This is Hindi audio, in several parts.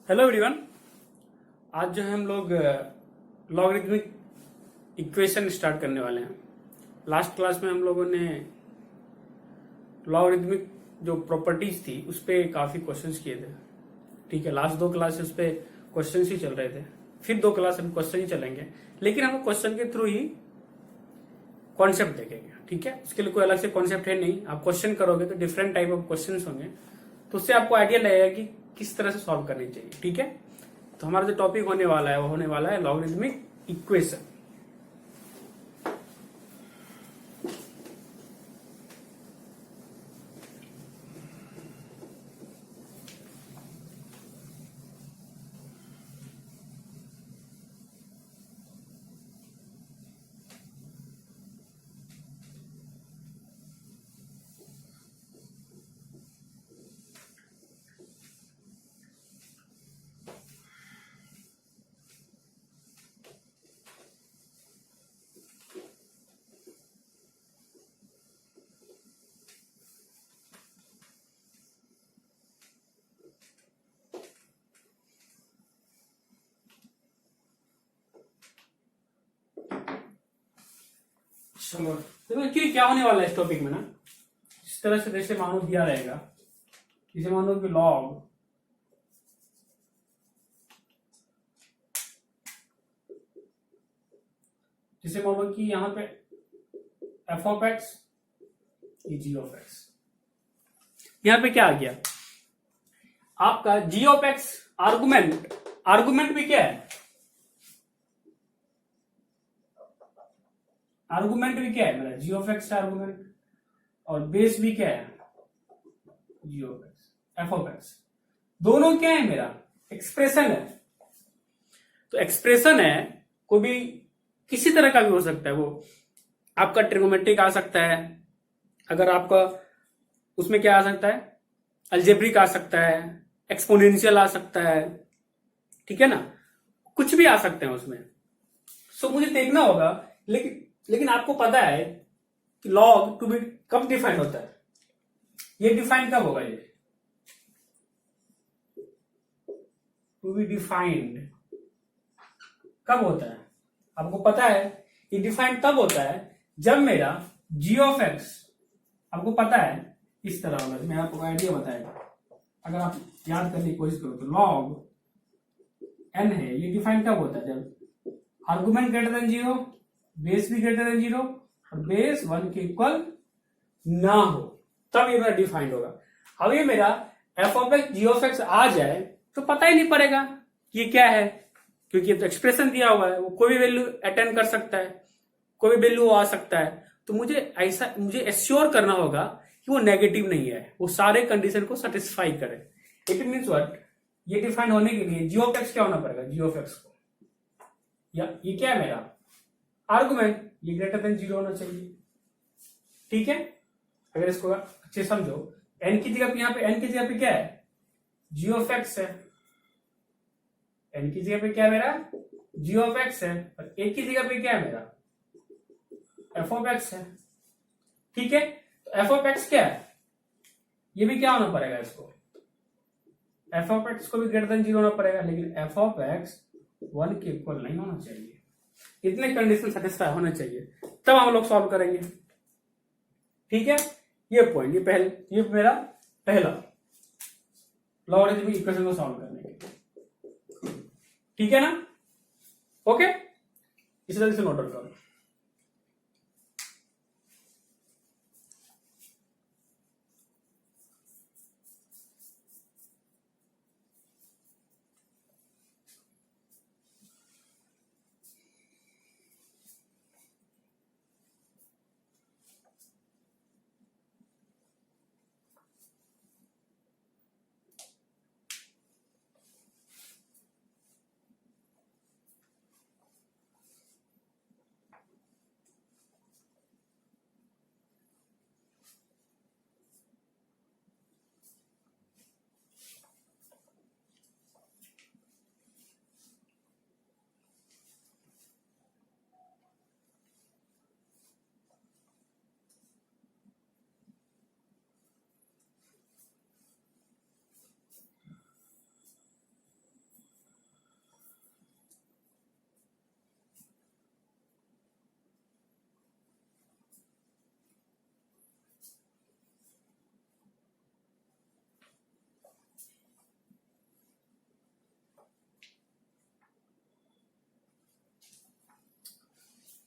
Hello everyone. आज जो है हम लोग लॉगरिथमिक इक्वेशन स्टार्ट करने वाले हैं। लास्ट क्लास में हम लोगों ने लॉगरिथमिक जो प्रॉपर्टीज थी उस पे काफी क्वेश्चंस किए थे। ठीक है, लास्ट 2 क्लास उस पे क्वेश्चंस ही चल रहे थे, फिर 2 क्लास हम क्वेश्चन ही चलेंगे, लेकिन हम क्वेश्चन के थ्रू ही कॉन्सेप्ट देखेंगे। ठीक है, उसके लिए कोई अलग से कॉन्सेप्ट है नहीं। आप क्वेश्चन करोगे तो डिफरेंट टाइप ऑफ क्वेश्चन होंगे, तो उससे आपको आइडिया लगेगा कि किस तरह से सॉल्व करनी चाहिए। ठीक है, तो हमारा जो टॉपिक होने वाला है वो होने वाला है लॉगरिथमिक इक्वेशन। तो एक्चुअली क्या होने वाला है इस टॉपिक में ना, इस तरह से जैसे मानो दिया रहेगा, जैसे मानो कि लॉग जैसे मानो कि यहाँ पे F of X G of X, यहाँ पे क्या आ गया आपका G of X argument. Argument भी क्या है, आर्गुमेंट भी क्या है मेरा जी ऑफ एक्स आर्गुमेंट, और बेस भी क्या है G of X F of X. दोनों क्या है मेरा एक्सप्रेशन है। तो एक्सप्रेशन है को भी किसी तरह का भी हो सकता है, वो आपका ट्रिगोमेट्रिक आ सकता है, अगर आपका उसमें क्या आ सकता है अलजेब्रिक आ सकता है, एक्सपोनेंशियल आ सकता है, ठीक है ना, कुछ भी आ सकते हैं उसमें। सो मुझे देखना होगा, लेकिन आपको पता है कि लॉग टू बी कब डिफाइंड होता है, ये डिफाइंड कब होगा, ये टू बी डिफाइंड कब होता है आपको पता है। ये डिफाइंड तब होता है जब मेरा जी ऑफ एक्स आपको पता है इस तरह होगा। मैं आपको आइडिया बताएगा, अगर आप याद करने की कोशिश करो तो लॉग एन है, ये डिफाइंड कब होता है जब आर्गुमेंट ग्रेटर देन 0, बेस भी ग्रेटर देन 0 और बेस 1 के इक्वल ना हो, तब ये मेरा डिफाइंड होगा। अब ये मेरा F of X G of X आ जाए तो पता ही नहीं पड़ेगा ये क्या है, क्योंकि ये तो एक्सप्रेशन दिया हुआ है, वो कोई भी वैल्यू अटेंड कर सकता है, कोई भी वैल्यू आ सकता है। तो मुझे एश्योर करना होगा कि वो नेगेटिव नहीं है, वो सारे कंडीशन को सेटिस्फाई करे। इट मीन्स व्हाट, ये डिफाइन होने के लिए जी ऑफ एक्स क्या होना पड़ेगा, जी ऑफ एक्स को, या ये क्या है मेरा आर्गुमेंट, ये ग्रेटर देन 0 होना चाहिए। ठीक है, अगर इसको अच्छे समझो, एन की जगह पे, यहाँ पे एन की जगह पे क्या है जी ऑफ एक्स है, एन की जगह पे क्या है मेरा जी ऑफ एक्स है, और ए की जगह पे क्या है मेरा एफ ऑफ एक्स है। ठीक है, तो एफ ऑफ एक्स क्या है, ये भी क्या होना पड़ेगा, इसको एफ ऑफ एक्स को भी ग्रेटर देन 0 होना पड़ेगा, लेकिन एफ ऑफ एक्स 1 के इक्वल नहीं होना चाहिए। इतने कंडीशन सेटिस्फाई होने चाहिए, तब हम लोग सॉल्व करेंगे। ठीक है, ये पॉइंट, ये मेरा पहला लॉगरिथमिक इक्वेशन को सॉल्व करने के लिए। ठीक है ना, ओके, इस तरह से नोट डाउन करो।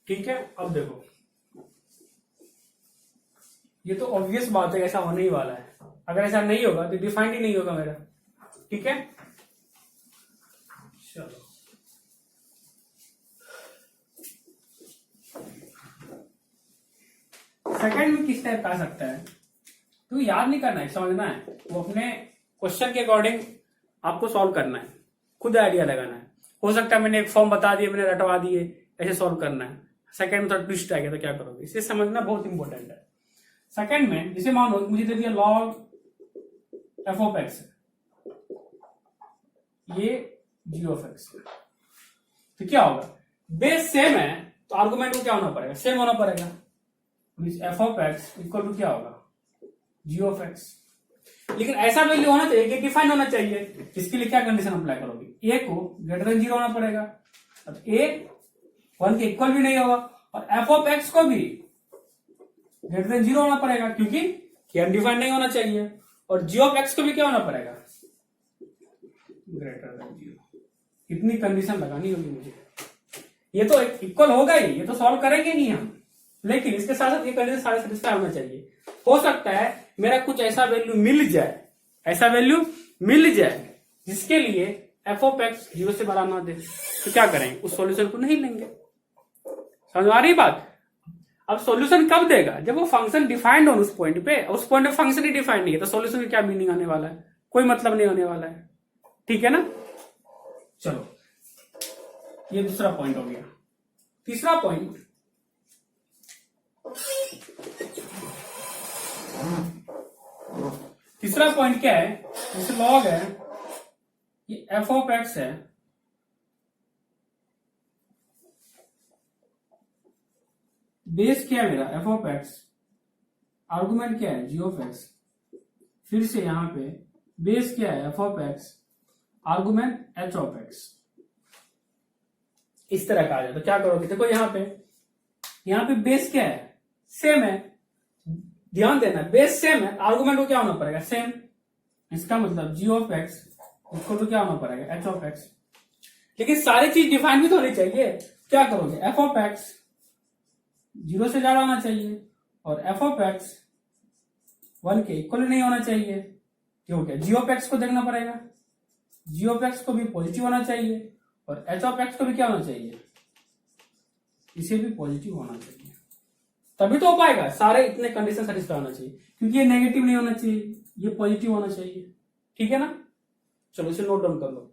ठीक है, अब देखो ये तो ऑब्वियस बात है, ऐसा होने ही वाला है। अगर ऐसा नहीं होगा तो डिफाइंड ही नहीं होगा मेरा। ठीक है, चलो सेकंड में किस टाइप का आ सकता है, तो याद नहीं करना है, समझना है, वो अपने क्वेश्चन के अकॉर्डिंग आपको सॉल्व करना है, खुद आइडिया लगाना है। हो सकता है मैंने एक फॉर्म बता दिए, मैंने रटवा दिए, ऐसे सॉल्व करना है। सेकंड में थोड़ा ट्विस्ट आ गया तो क्या करोगे, इसे समझना बहुत इंपॉर्टेंट है। सेकंड में जैसे मान लो मुझे दे दिया log f ऑफ x, ये g ऑफ x, तो क्या होगा, बेस सेम है तो आर्गुमेंट को क्या होना पड़ेगा, सेम होना पड़ेगा। f of x equal to क्या होगा, g ऑफ x। लेकिन ऐसा वैल्यू होना चाहिए कि डिफाइन होना चाहिए। इसके लिए क्या कंडीशन अप्लाई करोगे, a को ग्रेटर देन 0 होना पड़ेगा, अब a 1 के इक्वल भी नहीं होगा, और f ऑफ x को भी ग्रेटर देन 0 होना पड़ेगा क्योंकि अनडिफाइंड नहीं होना चाहिए, और g ऑफ x को भी क्या होना पड़ेगा, ग्रेटर देन 0। इतनी कंडीशन लगानी होगी मुझे। ये तो इक्वल होगा ही, ये तो सॉल्व करेंगे नहीं हम, लेकिन इसके साथ साथ ये कंडीशन सारे सेटिस्फाई होना चाहिए। हो सकता है मेरा कुछ ऐसा वैल्यू मिल जाए, ऐसा वैल्यू मिल जाए जिसके लिए f ऑफ x 0 से बड़ा ना दे, तो क्या करेंगे, उस सॉल्यूशन को नहीं लेंगे। समझ आ रही बात। अब सॉल्यूशन कब देगा, जब वो फंक्शन डिफाइंड हो उस पॉइंट पे, उस पॉइंट पे फंक्शन ही डिफाइंड नहीं है तो सॉल्यूशन में क्या मीनिंग आने वाला है, कोई मतलब नहीं होने वाला है। ठीक है ना, चलो ये दूसरा पॉइंट हो गया। तीसरा पॉइंट, तीसरा पॉइंट क्या है, जैसे लॉग है, ये f ऑफ x है, बेस क्या है मेरा f ऑफ x, आर्गुमेंट क्या है g ऑफ x, फिर से यहां पे बेस क्या है f of x, argument h of x। इस तरह का आ जाए तो क्या करोगे, देखो यहां पे बेस क्या है, सेम है, ध्यान देना बेस सेम है, आर्गुमेंट को क्या होना पड़ेगा, सेम। इसका मतलब g ऑफ x इसको तो क्या होना पड़ेगा, h ऑफ x। लेकिन सारी चीज डिफाइन भी तो होनी चाहिए, क्या करोगे, f ऑफ x 0 से ज्यादा होना चाहिए और f ऑफ x 1 के इक्वल नहीं होना चाहिए। क्यों, क्या g ऑफ x को देखना पड़ेगा, g ऑफ x को भी पॉजिटिव होना चाहिए और h ऑफ x को भी क्या होना चाहिए, इसे भी पॉजिटिव होना चाहिए, तभी तो हो पाएगा। सारे इतने कंडीशन सेटिस्फाई होना चाहिए, क्योंकि ये नेगेटिव नहीं होना चाहिए, ये पॉजिटिव होना चाहिए। ठीक है ना, चलो इसे नोट डाउन कर लो।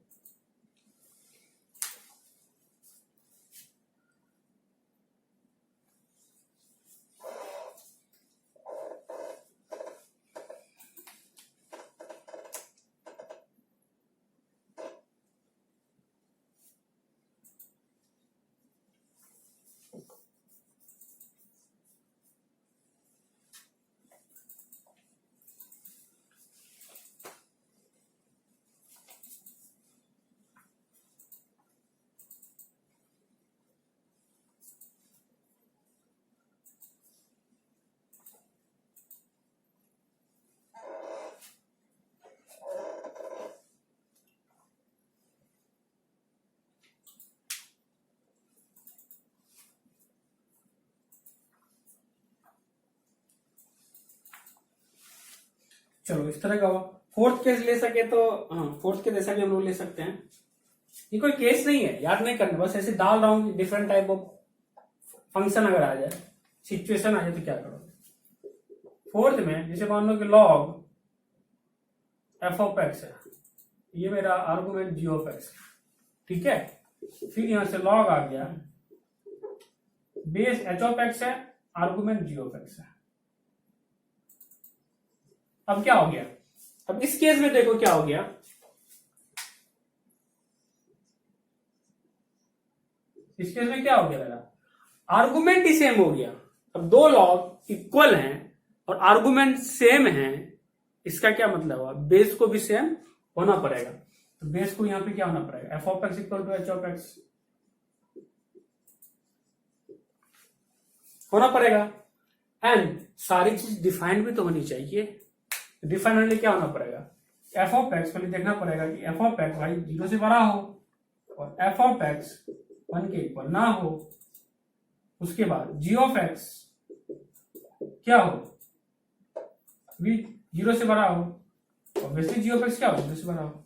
चलो इस तरह का हुआ। फोर्थ केस ले सके तो, हाँ फोर्थ केस ऐसा भी हम लोग ले सकते हैं। ये कोई केस नहीं है, याद नहीं करना, बस ऐसे डाल रहा हूं डिफरेंट टाइप ऑफ फंक्शन अगर आ जाए, सिचुएशन आ जाए तो क्या करोगे। फोर्थ में जैसे मान लो कि लॉग f ऑफ x है, ये मेरा आर्गुमेंट g ऑफ x, ठीक है। फिर यहां से लॉग आ गया, बेस h ऑफ x है, आर्गुमेंट g ऑफ x है। अब क्या हो गया, अब इस केस में देखो क्या हो गया, इस केस में क्या हो गया, मेरा आर्गुमेंट ही सेम हो गया। अब दो लॉग इक्वल हैं और आर्गुमेंट सेम है, इसका क्या मतलब हुआ, बेस को भी सेम होना पड़ेगा। तो बेस को यहां पे क्या होना पड़ेगा, f of x equal to h of x होना पड़ेगा। एंड सारी चीज डिफाइंड भी तो होनी चाहिए, डिफाइन होने क्या होना पड़ेगा, f ऑफ x पहले देखना पड़ेगा कि f ऑफ x भाई 0 से बड़ा हो और f ऑफ x 1 के इक्वल ना हो। उसके बाद जी ऑफ एक्स क्या हो, भी 0 से बड़ा हो, ऑब्वियसली जी ऑफ एक्स क्या हो, 0 से बड़ा हो।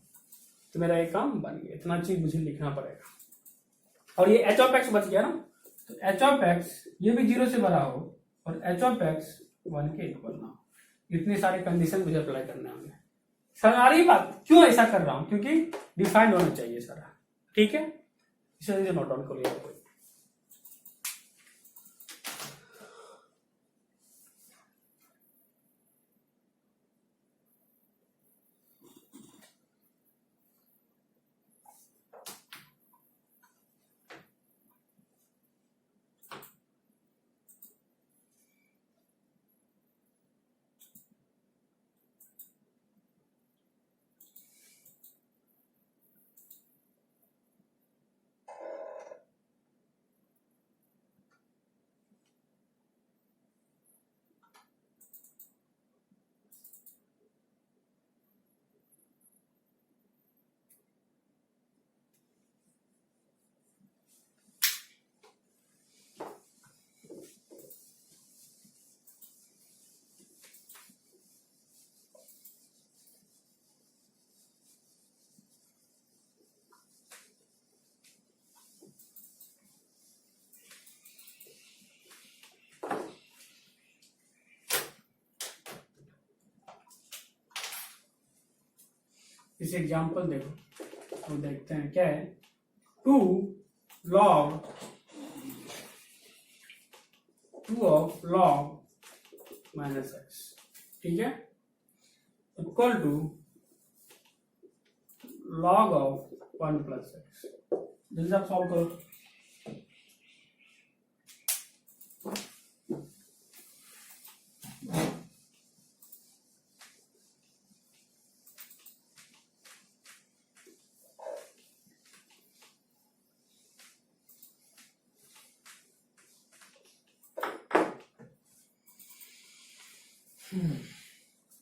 तो मेरा एक काम बन गया, इतना चीज मुझे लिखना पड़ेगा। और ये एच ऑफ एक्स बच गया ना, तो एच ऑफ एक्स ये भी 0 से बड़ा हो और एच ऑफ एक्स 1 के इक्वल ना हो। इतने सारे कंडीशन मुझे अप्लाई करने होंगे। समझ आ रही बात? क्यों ऐसा कर रहा हूं? क्योंकि डिफाइंड होना चाहिए सारा, ठीक है। इसे नोट डाउन कर लिया कोई। इस एग्जाम्पल देखो, तो देखते हैं क्या है। 2 log माइनस एक्स, ठीक है, equal to log of 1 plus x. जल्दी आप सॉल्व करो।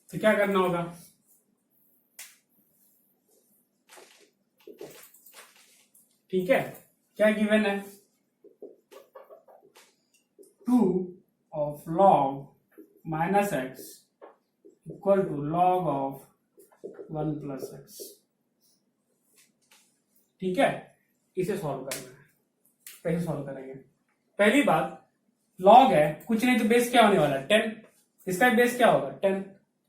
तो क्या करना होगा, ठीक है, क्या गिवन है, 2 of log minus x equal to log of 1 plus x, ठीक है। इसे सॉल्व करना है। कैसे सॉल्व करेंगे? पहली बात, log है, कुछ नहीं तो बेस क्या होने वाला है, 10। इसका बेस क्या होगा, 10।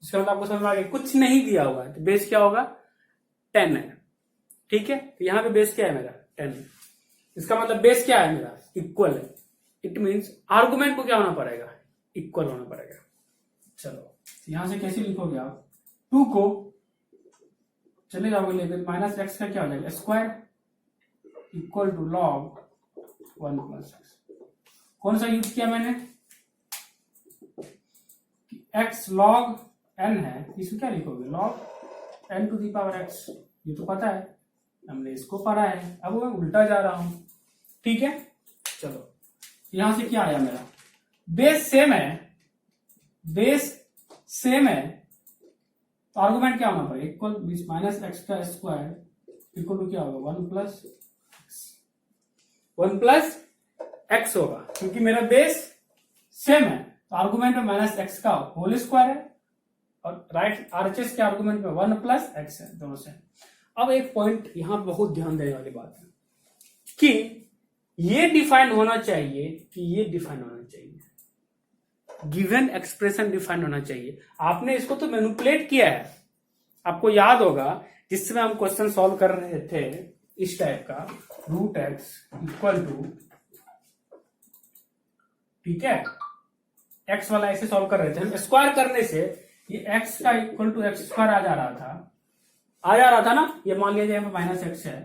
इसका मतलब आपको समझ में आ गया, कुछ नहीं दिया हुआ है तो बेस क्या होगा, 10 है, ठीक है। तो यहां पे बेस क्या है मेरा, 10। इसका मतलब बेस क्या है मेरा, इक्वल है। इट मीन्स आर्गुमेंट को क्या होना पड़ेगा, इक्वल होना पड़ेगा। चलो यहां से कैसे लिखोगे आप, 2 को चले जाओगे लेकर, माइनस एक्स का क्या हो जाएगा, square equal to log 1 plus x. कौन सा यूज किया मैंने, x log n है, इसको क्या लिखोगे, log n to the power x। ये तो पता है, हमने इसको पढ़ा है, अब मैं उल्टा जा रहा हूं, ठीक है। चलो यहां से क्या आया मेरा, बेस सेम है, बेस सेम है, तो आर्गुमेंट क्या होना पड़ेगा, इक्वल माइनस एक्स का स्क्वायर इक्वल टू क्या होगा, 1 प्लस एक्स होगा, क्योंकि मेरा बेस सेम है। तो आर्गुमेंट में माइनस एक्स का होल स्क्वायर है और राइट आरएचएस के आर्गुमेंट में 1 प्लस एक्स है, दोनों से। अब एक पॉइंट यहां बहुत ध्यान देने वाली बात है कि ये डिफाइन होना चाहिए कि ये डिफाइन होना चाहिए, गिवन एक्सप्रेशन डिफाइन होना चाहिए। आपने इसको तो मैनिपुलेट किया है, आपको याद होगा जिस समय हम क्वेश्चन सॉल्व कर रहे थे इस टाइप का, रूट एक्स इक्वल टू, ठीक है, एक्स वाला ऐसे सॉल्व कर रहे थे हम, स्क्वायर करने से ये एक्स का इक्वल टू एक्स स्क्वायर आ जा रहा था ना, ये मान लीजिए माइनस एक्स है,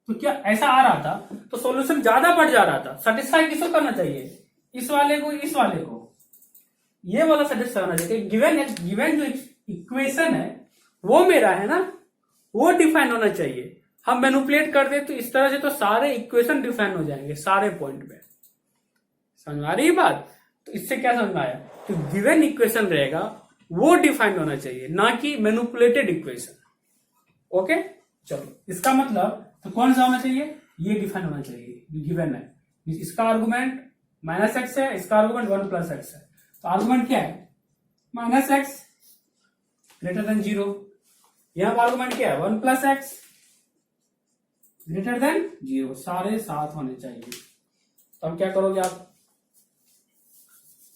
तो क्या ऐसा आ रहा था, तो सॉल्यूशन ज्यादा बढ़ जा रहा था। सेटिस्फाई किसको करना चाहिए, इस वाले को, इस वाले को, ये वाला सेटिस्फाई होना चाहिए। गिवन जो इक्वेशन है वो मेरा है ना, वो डिफाइन होना चाहिए। हम मैनिपुलेट कर दे तो इस तरह से तो सारे इक्वेशन डिफाइन हो जाएंगे सारे पॉइंट पे। समझ आ रही बात? तो इससे क्या समझ में आया, तो गिवन इक्वेशन रहेगा वो डिफाइंड होना चाहिए, ना कि मैनिपुलेटेड इक्वेशन। ओके, चलो इसका मतलब तो कौन सा होना चाहिए, ये डिफाइन होना चाहिए जो गिवन है, इसका आर्गुमेंट माइनस एक्स है, इसका आर्गुमेंट 1 प्लस एक्स है, तो आर्गुमेंट क्या है माइनस एक्स ग्रेटर देन 0। यहां आर्गुमेंट क्या है 1 प्लस एक्स ग्रेटर देन 0, सारे साथ होने चाहिए। तो अब क्या करोगे आप,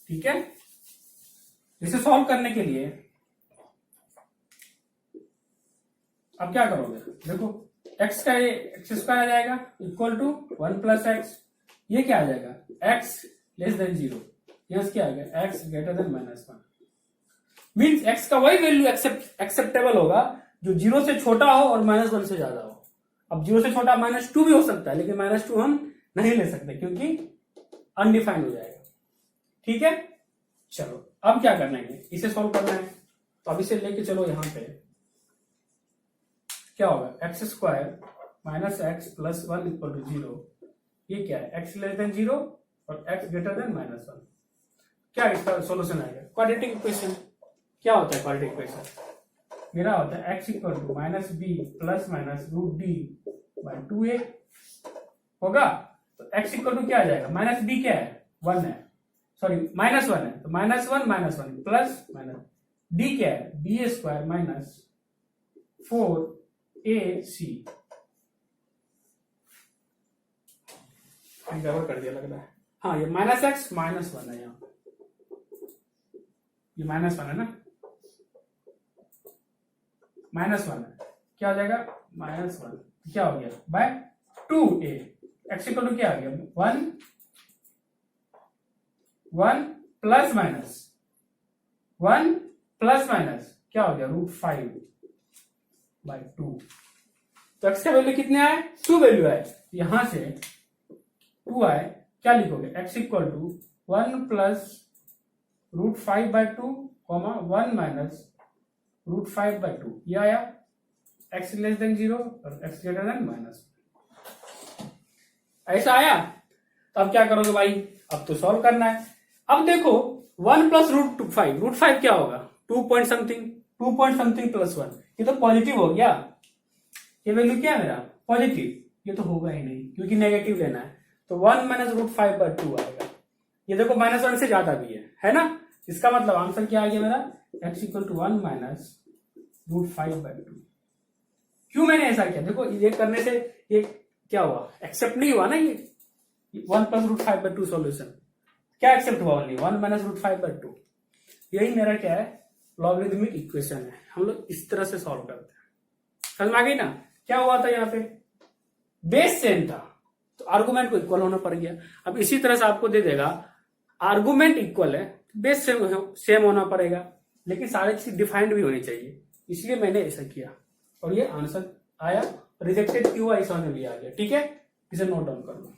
ठीक है, इसे सॉल्व करने के लिए अब क्या करोगे, देखो एक्स का ये एक्स स्क्वायर आ जाएगा इक्वल टू 1 प्लस एक्स, ये क्या आ जाएगा एक्स लेस देन 0, यहां से क्या आ गया x greater than -1, means x का वही वैल्यू एक्सेप्टेबल होगा जो 0 से छोटा हो और -1 से ज्यादा हो। अब 0 से छोटा -2 भी हो सकता है, लेकिन -2 हम नहीं ले सकते क्योंकि अनडिफाइंड हो जाएगा, ठीक है। चलो अब क्या करना है, इसे सॉल्व करना है, तो अब इसे लेके चलो यहां पे क्या होगा x square minus x plus 1 equal to 0, ये क्या है एक्स लेस देन 0 और एक्स ग्रेटर देन -1, क्या इसका सॉल्यूशन आएगा क्वाड्रेटिक इक्वेशन। क्या होता है क्वाड्रेटिक इक्वेशन, मेरा होता है x equal to minus b plus minus root d by 2a होगा। तो एक्स इक्वल टू क्या आ जाएगा, माइनस बी क्या है 1 है, सॉरी -1 है, तो -1 प्लस माइनस डी क्या है बी स्क्वायर माइनस 4ac, गड़बड़ कर दिया लग रहा है, हाँ ये -x -1 है, यहाँ ये -1 है ना, -1 है, क्या हो जाएगा -1 क्या हो गया bye 2a, x equal to क्या आ गया 1 प्लस माइनस क्या हो गया √5 बाय 2, तो एक्स का वैल्यू कितने आए 2 वैल्यू आए, यहां से 2 आए, क्या लिखोगे x equal to 1 plus √5 by 2 1 minus √5 by 2, ये आया एक्स लेस देन 0 और एक्स ग्रेटर देन -1, ऐसा आया। तो अब क्या करोगे भाई, अब तो सॉल्व करना है। अब देखो 1 प्लस √5 क्या होगा 2 पॉइंट समथिंग प्लस 1, ये तो पॉजिटिव हो गया, ये वैल्यू क्या है मेरा पॉजिटिव, ये तो होगा ही नहीं क्योंकि नेगेटिव लेना है, तो 1 माइनस √5 बाय 2 आएगा, ये देखो -1 से ज्यादा भी है ना, इसका मतलब आंसर क्या आ गया मेरा x equal to 1 minus √5 by 2। क्यों मैंने ऐसा किया, देखो ये करने से ये क्या हुआ एक्सेप्ट नहीं हुआ ना, ये 1 प्लस √5 बाय 2 सॉल्यूशन क्या एक्सेप्ट हुआ ओनली 1 माइनस √5 बाय 2, यही मेरा क्या है लॉगरिथमिक इक्वेशन है, हम लोग इस तरह से सॉल्व करते हैं, समझ में आ गई ना। क्या हुआ था यहाँ पे बेस सेम था तो आर्गुमेंट को इक्वल होना पड़ गया, अब इसी तरह से आपको दे देगा आर्गुमेंट इक्वल है बेस सेम होना पड़ेगा, लेकिन सारी चीज डिफाइंड भी होनी चाहिए, इसलिए मैंने ऐसा किया और ये आंसर आया, रिजेक्टेड क्यों हुआ इस भी आ गया, ठीक है, इसे नोट डाउन कर लो।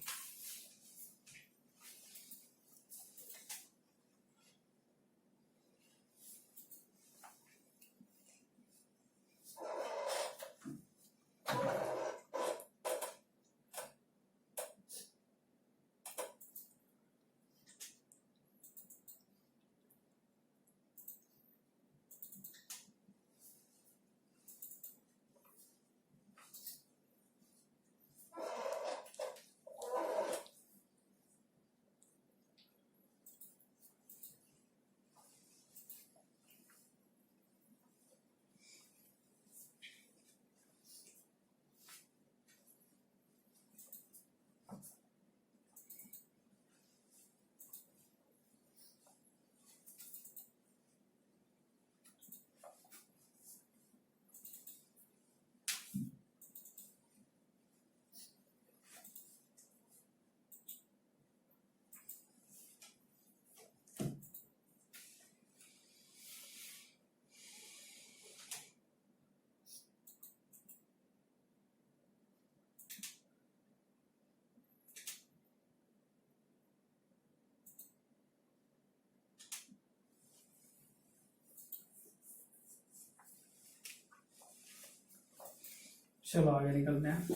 चलो आगे निकलते हैं।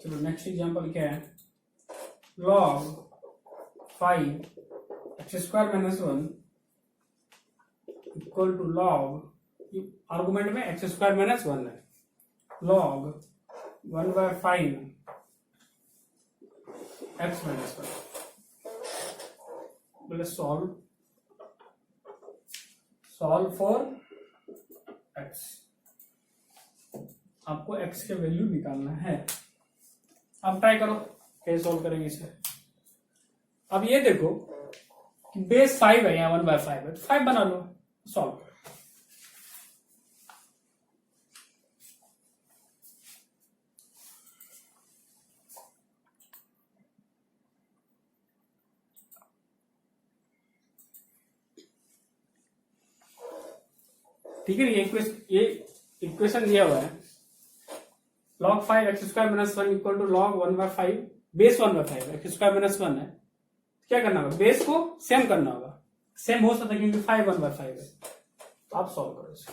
चलो नेक्स्ट एग्जांपल क्या है, log 5 x square minus 1 equal to log, argument में एक्स स्क्वायर माइनस 1 है, log 1/5 एक्स माइनस 1। बोले सॉल्व फॉर एक्स, आपको एक्स के वैल्यू निकालना है। अब ट्राई करो कैसे सॉल्व करेंगे इसे। अब ये देखो कि बेस 5 है, यहाँ 1/5 है, तो 5 बना लो, सॉल्व करो। ठीक है, ये इक्वेशन दिया हुआ है, log 5 x square minus 1 equal to log 1/5 base 1/5 x square minus 1 है। क्या करना होगा, बेस को सेम करना होगा, सेम हो सकता है क्योंकि 5 1/5 है। तो आप सॉल्व करो इसे।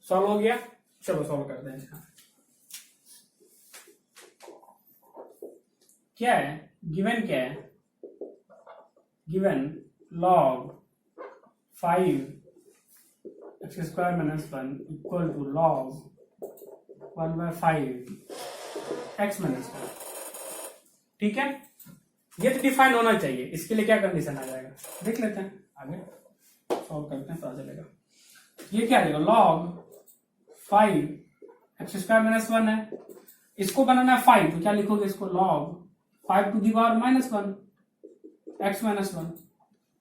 सॉल्व हो गया, चलो सॉल्व करते हैं इसका। क्या है गिवन, क्या है given, log 5 x square minus 1 equal to log 1/5 x minus 1। ठीक है, ये तो डिफाइन होना चाहिए, इसके लिए क्या कंडीशन आ जाएगा देख लेते हैं, आगे सॉल्व करते हैं, पता चलेगा। ये क्या आएगा, log 5 एक्स स्क्वायर माइनस 1 है, इसको बनाना है 5, तो क्या लिखोगे इसको, log 5 to the power -1 x minus 1।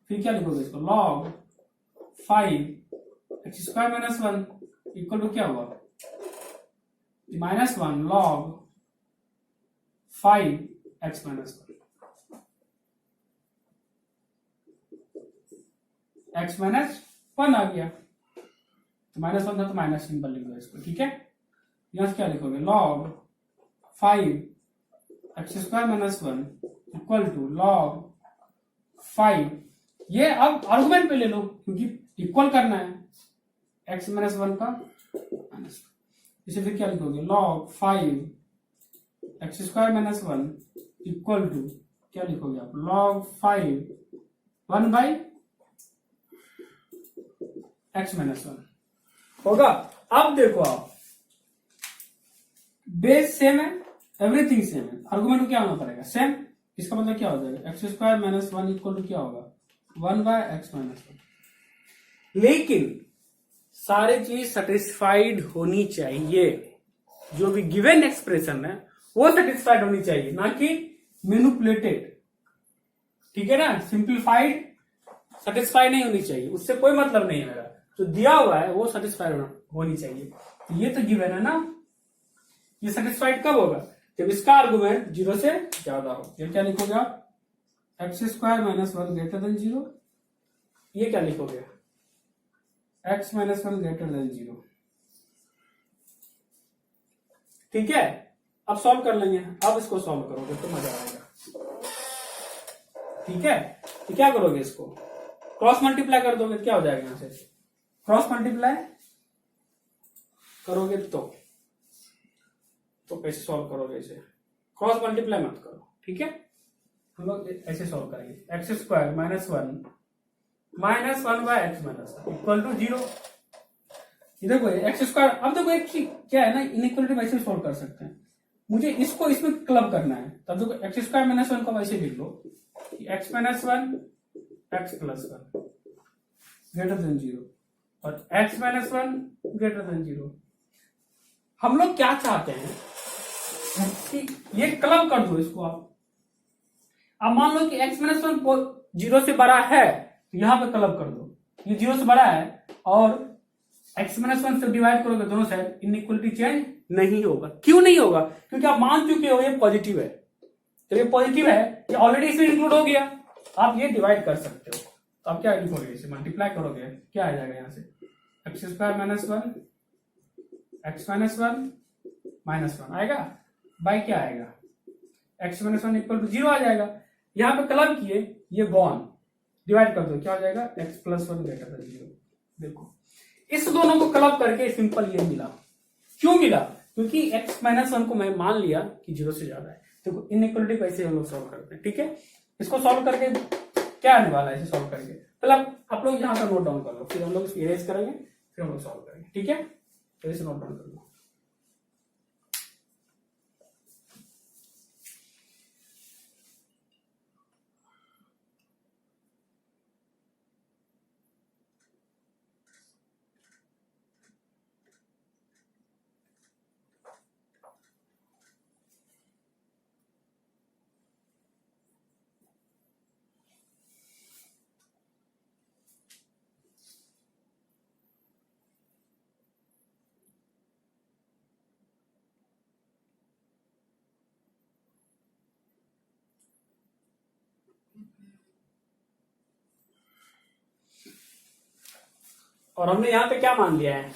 फिर क्या लिखोगे इसको, log 5 x square minus 1 equal to क्या हुआ, -1 log 5 x minus 1, x minus 1 आ गया, तो -1 था तो माइनस सिंबल लिख दो इसको। ठीक है, यहां से क्या लिखोगे, log 5 x square minus 1 equal to log 5, ये अब आर्गुमेंट पे ले लो क्योंकि इक्वल करना है एक्स माइनस 1 का माइनस, इसे फिर क्या लिखोगे, log 5 x square minus 1 equal to क्या लिखोगे आप, log 5 1/x माइनस 1 होगा। अब देखो आप, बेस सेम है, एवरीथिंग सेम है, आर्गुमेंट को क्या होना पड़ेगा, सेम। इसका मतलब क्या हो जाएगा, x square minus 1 equal to क्या होगा, 1/x माइनस 1। लेकिन सारी चीज सेटिस्फाइड होनी चाहिए, जो भी गिवन एक्सप्रेशन है वो सेटिस्फाइड होनी चाहिए, ना कि मैनिपुलेटेड। ठीक है ना, सिंप्लीफाइड सेटिस्फाई नहीं होनी चाहिए, उससे कोई मतलब नहीं है मेरा, जो दिया हुआ है वो सेटिस्फाइड होनी चाहिए। तो ये तो गिवन है ना, ये सेटिस्फाइड कब होगा, जब इसका आर्गुमेंट 0 से ज्यादा हो। ये क्या लिखोगे आप, x square minus 1 greater than 0, ये क्या लिखोगे, एक्स माइनस 1 ग्रेटर देन 0। ठीक है, अब सॉल्व कर लेंगे, अब इसको सॉल्व करोगे तो मजा आएगा। ठीक है, तो क्या करोगे इसको, क्रॉस मल्टीप्लाई कर दोगे क्या हो जाएगा यहां से, क्रॉस मल्टीप्लाई करोगे तो कैसे सॉल्व करोगे इसे, क्रॉस मल्टीप्लाई मत करो, ठीक है। हम लोग ऐसे सॉल्व करेंगे, x square minus one by x minus equal to 0। इधर को एक्स स्क्वायर, अब देखो एक चीज क्या है ना, इनइक्वलिटी वैसे सॉल्व कर सकते हैं, मुझे इसको इसमें क्लब करना है, तब देखो एक्स स्क्वायर माइनस वन को वैसे लिख लो, X minus one X plus one greater than 0 और X minus one greater than 0। हम लोग क्या चाहते हैं कि ये क्लब कर दो इसको आप। अब मान लो कि एक्स माइनस वन 0 से बड़ा है तो यहां पे क्लब कर दो, ये 0 से बड़ा है और एक्स माइनस वन से डिवाइड करोगे दोनों साइड, इनइक्वलिटी चेंज नहीं होगा। क्यों नहीं होगा, क्योंकि आप मान चुके हो ये पॉजिटिव है, तो ये पॉजिटिव है, ये ऑलरेडी इसमें इंक्लूड हो गया, आप ये डिवाइड कर सकते हो। तो आप क्या लिखोगे, इसे मल्टीप्लाई करोगे, क्या आ जाएगा यहां से, x square minus one x minus one minus one आएगा, बाई क्या आएगा, x minus one equal to 0 आ जाएगा। यहां पे क्लब किए, ये बॉन्ड डिवाइड कर दो, क्या हो जाएगा, x plus one greater than 0। देखो इस दोनों को क्लब करके सिंपल ये मिला। क्यों मिला, क्योंकि एक्स माइनस वन को मैं मान लिया कि 0 से ज्यादा है। देखो इनइक्वलिटी कैसे हम लोग सॉल्व करते हैं, ठीक है। इसको सॉल्व करके क्या आने वाला है, इसे सॉल्व करके पहले आप लोग यहाँ का नोट डाउन कर लो, फिर हम लोग इसको इरेज करेंगे, फिर हम लोग सॉल्व करेंगे, ठीक है। तो इसे नोट डाउन कर लो। और हमने यहाँ पे क्या मान लिया है,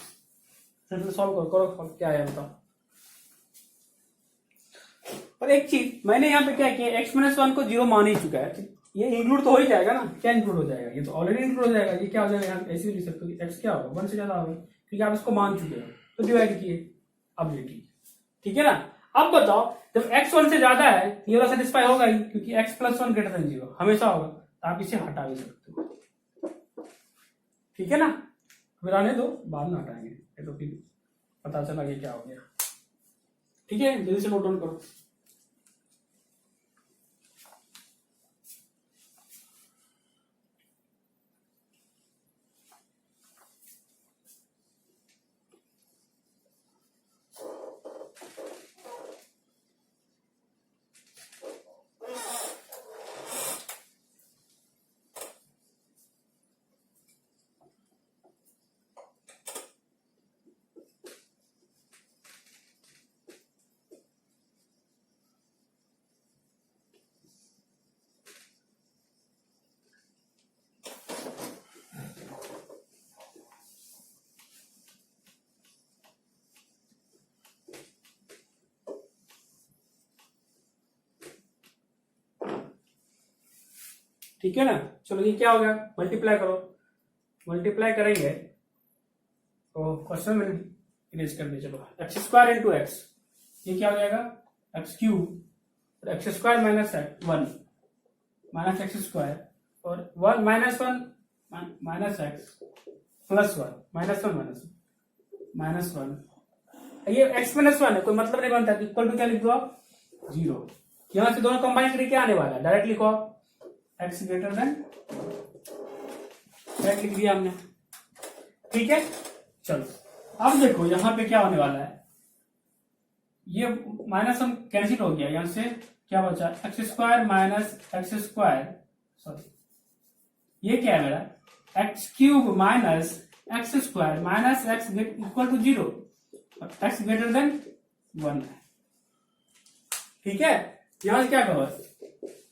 फिर से सॉल्व करो क्या है बताओ। और एक चीज मैंने यहाँ पे क्या किया, एक्स माइनस वन को 0 मान ही चुका है, तो ये इंक्लूड तो हो ही जाएगा ना, क्या इंक्लूड हो जाएगा, ये तो ऑलरेडी इंक्लूड हो जाएगा। ये क्या हो जाएगा, यहाँ ऐसे भी लिख सकते हो, एक्स क्या होगा 1 से ज्यादा होगा, क्योंकि आप इसको मान चुके हो तो डिवाइड किए, अब ये ठीक है ना। अब बताओ जब एक्स 1 से ज्यादा है ये वाला सेटिस्फाई होगा ही, क्योंकि x plus one greater than 0 हमेशा होगा, तो आप इसे हटा भी सकते हो, ठीक है ना। फिर आने दो, बाद में हटाएंगे, तो फिर पता चला ये क्या हो गया, ठीक है। जल्दी से नोट डाउन करो। ठीक है ना। चलो ये क्या हो गया, मल्टीप्लाई करो, मल्टीप्लाई करेंगे तो क्वेश्चन में इरेज कर दे। चलो एक्स स्क्वायर इंटू एक्स, ये क्या हो जाएगा, एक्स क्यूब और X square minus one minus x square और one minus x plus one minus one. ये एक्स माइनस वन है, कोई मतलब नहीं बनता, इक्वल टू क्या लिख दो आप, 0। यहां से दोनों कंबाइन करके क्या आने वाला है, डायरेक्ट लिखो आप एक्स ग्रेटर देन, डायरेक्ट लिख दिया हमने, ठीक है। चलो अब देखो यहां पे क्या होने वाला है, ये माइनस हम कैंसिल हो गया, यहां से क्या बचा, x square minus x square, sorry ये क्या है मेरा, x cube minus x square minus x equal to 0 और एक्स ग्रेटर देन 1, ठीक है। यहां से क्या करो,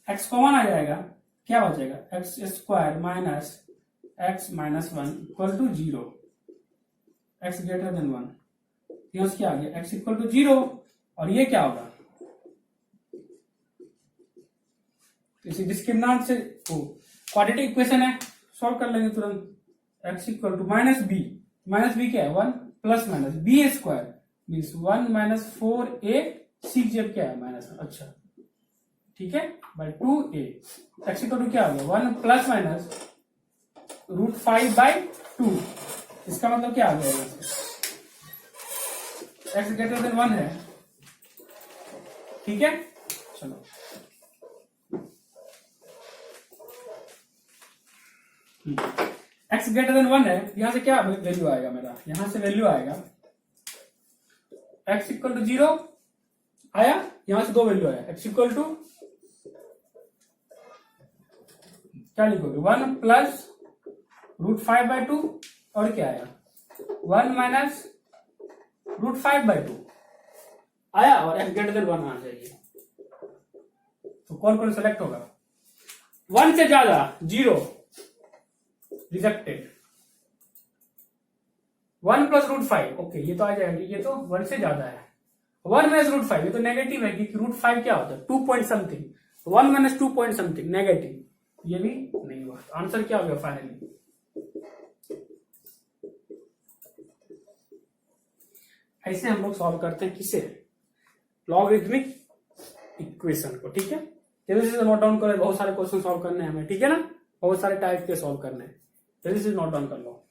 एक्स कॉमन आ जाएगा, क्या बचेगा, x square minus x minus one equal to 0, x greater than 1, यहां से क्या आ गया, एक्स इक्वल टू 0 और ये क्या होगा, इसी डिस्क्रिमिनेंट से क्वाड्रेटिक इक्वेशन है, सॉल्व कर लेंगे तुरंत। x equal to minus b क्या है 1 plus minus b square means 1 minus 4a c जेब क्या है माइनस, अच्छा ठीक है bye 2a। x equal to क्या हो गया 1 प्लस माइनस √5/2, इसका मतलब क्या आ गया x ग्रेटर देन 1 है, ठीक है। चलो x ग्रेटर देन 1 है, यहां से क्या वैल्यू आएगा मेरा, यहां से वैल्यू आएगा x इक्वल टू 0 आया, यहां से दो वैल्यू आया x इक्वल टू क्या लिखोगे 1 प्लस √5/2 और क्या आया 1 माइनस √5/2 आया, और x ग्रेटर देन 1 आना चाहिए। तो कौन कौन सेलेक्ट होगा, 1 से ज्यादा 0 रिजेक्टेड, 1 प्लस √5 ओके ये तो आ जाएगा, ये तो 1 से ज्यादा है। 1 माइनस √5 ये तो नेगेटिव है क्योंकि √5 क्या होता है 2 point something, 1 minus 2 point something negative, ये भी नहीं हुआ। आंसर क्या हो गया फाइनली, ऐसे हम लोग सॉल्व करते हैं किसे, लॉगरिथमिक इक्वेशन को, ठीक है। जल्दी से नोट डाउन करें, बहुत सारे क्वेश्चन सॉल्व करने हैं हमें, ठीक है ना, बहुत सारे टाइप के सॉल्व करने हैं, जल्दी से नोट डाउन कर लो।